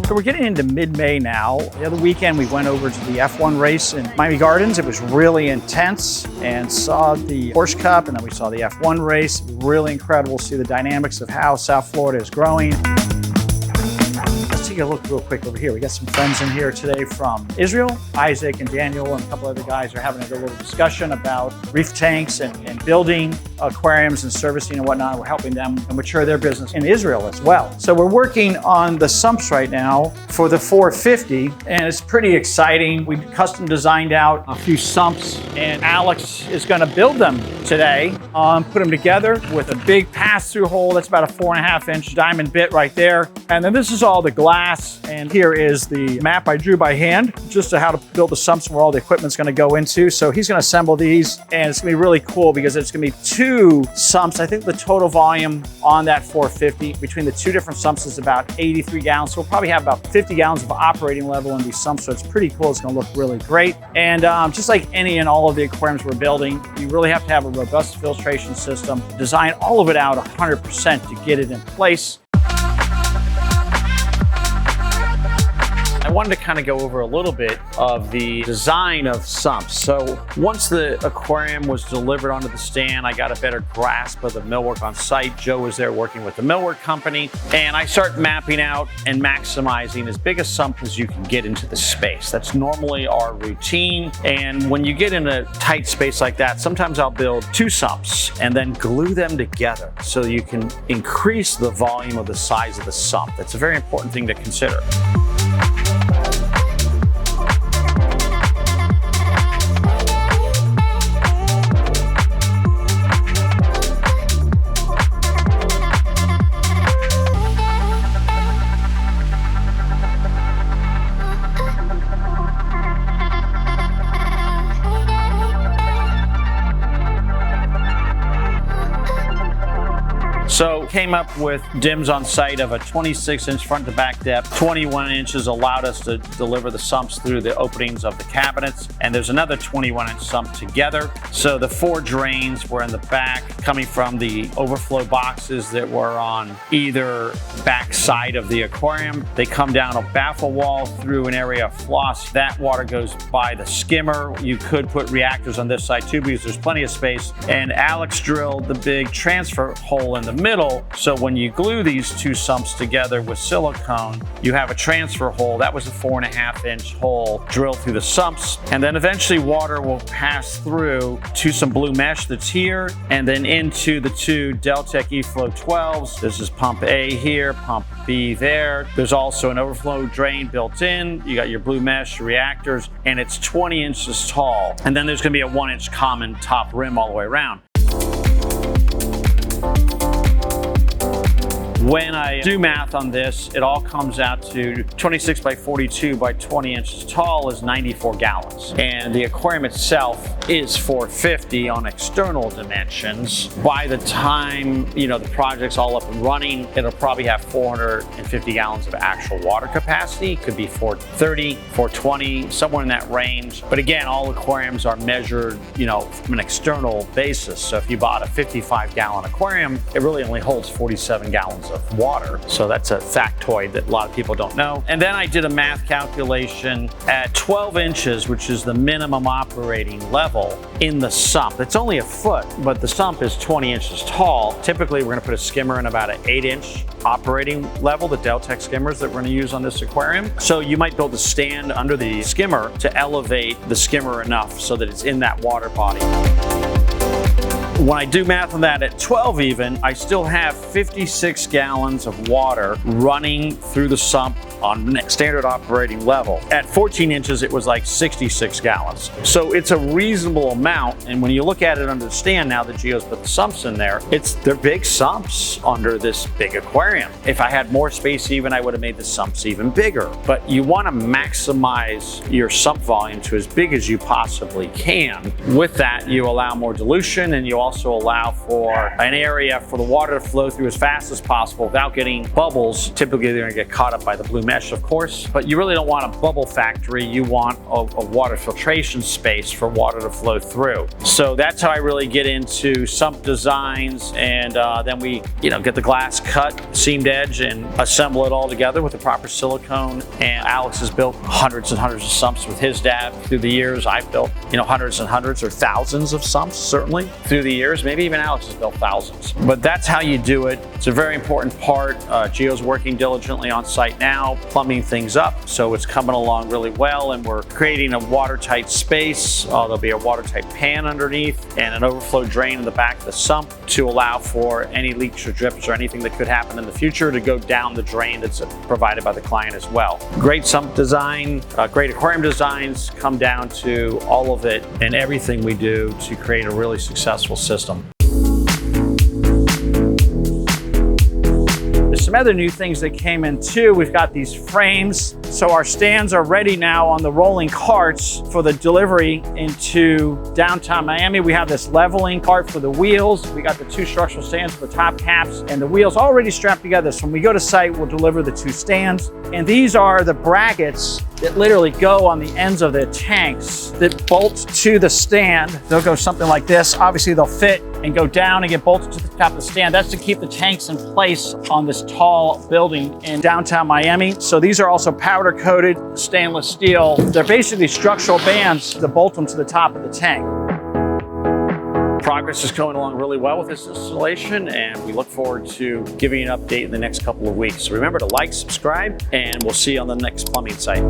So we're getting into mid-May now. The other weekend we went over to the F1 race in Miami Gardens. It was really intense and saw the Porsche Cup, and then we saw the F1 race. Really incredible to see the dynamics of how South Florida is growing. Let's take a look real quick over here. We got some friends in here today from Israel. Isaac and Daniel and a couple other guys are having a little discussion about reef tanks and building aquariums and servicing and whatnot. We're helping them mature their business in Israel as well. So we're working on the Sumps right now for the 450, and it's pretty exciting. We custom designed out a few Sumps, and Alex is going to build them today. Put them together with a big pass-through hole. That's about a 4.5-inch diamond bit right there. And then this is all the glass, and here is the map I drew by hand just to how to build the Sumps and where all the equipment's going to go into. So he's going to assemble these, and it's going to be really cool because it's going to be 2 Sumps. I think the total volume on that 450 between the 2 different Sumps is about 83 gallons. So we'll probably have about 50 gallons of operating level in these Sumps. So it's pretty cool. It's going to look really great. And just like any and all of the aquariums we're building, you really have to have a robust filtration system. Design all of it out 100% to get it in place. I wanted to kind of go over a little bit of the design of Sumps. So once the aquarium was delivered onto the stand, I got a better grasp of the millwork on site. Joe was there working with the millwork company, and I start mapping out and maximizing as big a sump as you can get into the space. That's normally our routine. And when you get in a tight space like that, sometimes I'll build 2 Sumps and then glue them together so you can increase the volume of the size of the sump. That's a very important thing to consider. So came up with dims on site of a 26-inch front to back depth. 21 inches allowed us to deliver the Sumps through the openings of the cabinets. And there's another 21-inch sump together. So the 4 drains were in the back coming from the overflow boxes that were on either back side of the aquarium. They come down a baffle wall through an area of floss. That water goes by the skimmer. You could put reactors on this side too because there's plenty of space. And Alex drilled the big transfer hole in the middle, so when you glue these 2 Sumps together with silicone, you have a transfer hole. That was a 4.5-inch hole drilled through the Sumps, and then eventually water will pass through to some blue mesh that's here, and then into the 2 Deltec eFlow 12s. This is pump A here, pump B there. There's also an overflow drain built in. You got your blue mesh reactors, and it's 20 inches tall. And then there's going to be a 1-inch common top rim all the way around. When I do math on this, it all comes out to 26 by 42 by 20 inches tall is 94 gallons. And the aquarium itself is 450 on external dimensions. By the time, the project's all up and running, it'll probably have 450 gallons of actual water capacity. Could be 430, 420, somewhere in that range. But again, all aquariums are measured, from an external basis. So if you bought a 55-gallon aquarium, it really only holds 47 gallons of water. So that's a factoid that a lot of people don't know. And then I did a math calculation at 12 inches, which is the minimum operating level in the sump. It's only a foot, but the sump is 20 inches tall. Typically, we're going to put a skimmer in about an 8-inch operating level, the Deltec skimmers that we're going to use on this aquarium. So you might build a stand under the skimmer to elevate the skimmer enough so that it's in that water body. When I do math on that at 12 even, I still have 56 gallons of water running through the sump on standard operating level. At 14 inches, it was like 66 gallons. So it's a reasonable amount. And when you look at it under the stand now that Gio's put the Sumps in there, they're big Sumps under this big aquarium. If I had more space even, I would have made the Sumps even bigger. But you want to maximize your sump volume to as big as you possibly can. With that, you allow more dilution, and you also allow for an area for the water to flow through as fast as possible without getting bubbles. Typically, they're going to get caught up by the blue mesh, of course, but you really don't want a bubble factory. You want a water filtration space for water to flow through. So that's how I really get into sump designs, and then we get the glass cut, seamed edge, and assemble it all together with the proper silicone. And Alex has built hundreds and hundreds of sumps with his dad through the years. I've built hundreds and hundreds or thousands of sumps, certainly through the years. Maybe even Alex has built thousands. But that's how you do it. It's a very important part. Gio's working diligently on site now, plumbing things up, so it's coming along really well, and we're creating a watertight space. There'll be a watertight pan underneath and an overflow drain in the back of the sump to allow for any leaks or drips or anything that could happen in the future to go down the drain that's provided by the client as well. Great sump design, great aquarium designs come down to all of it and everything we do to create a really successful system. There's some other new things that came in too. We've got these frames. So our stands are ready now on the rolling carts for the delivery into downtown Miami. We have this leveling cart for the wheels. We got the 2 structural stands for the top caps and the wheels already strapped together. So when we go to site, we'll deliver the 2 stands. And these are the brackets that literally go on the ends of the tanks that bolt to the stand. They'll go something like this. Obviously they'll fit and go down and get bolted to the top of the stand. That's to keep the tanks in place on this tall building in downtown Miami. So these are also powder coated stainless steel. They're basically structural bands that bolt them to the top of the tank. Progress is going along really well with this installation, and we look forward to giving you an update in the next couple of weeks. So remember to like, subscribe, and we'll see you on the next plumbing site.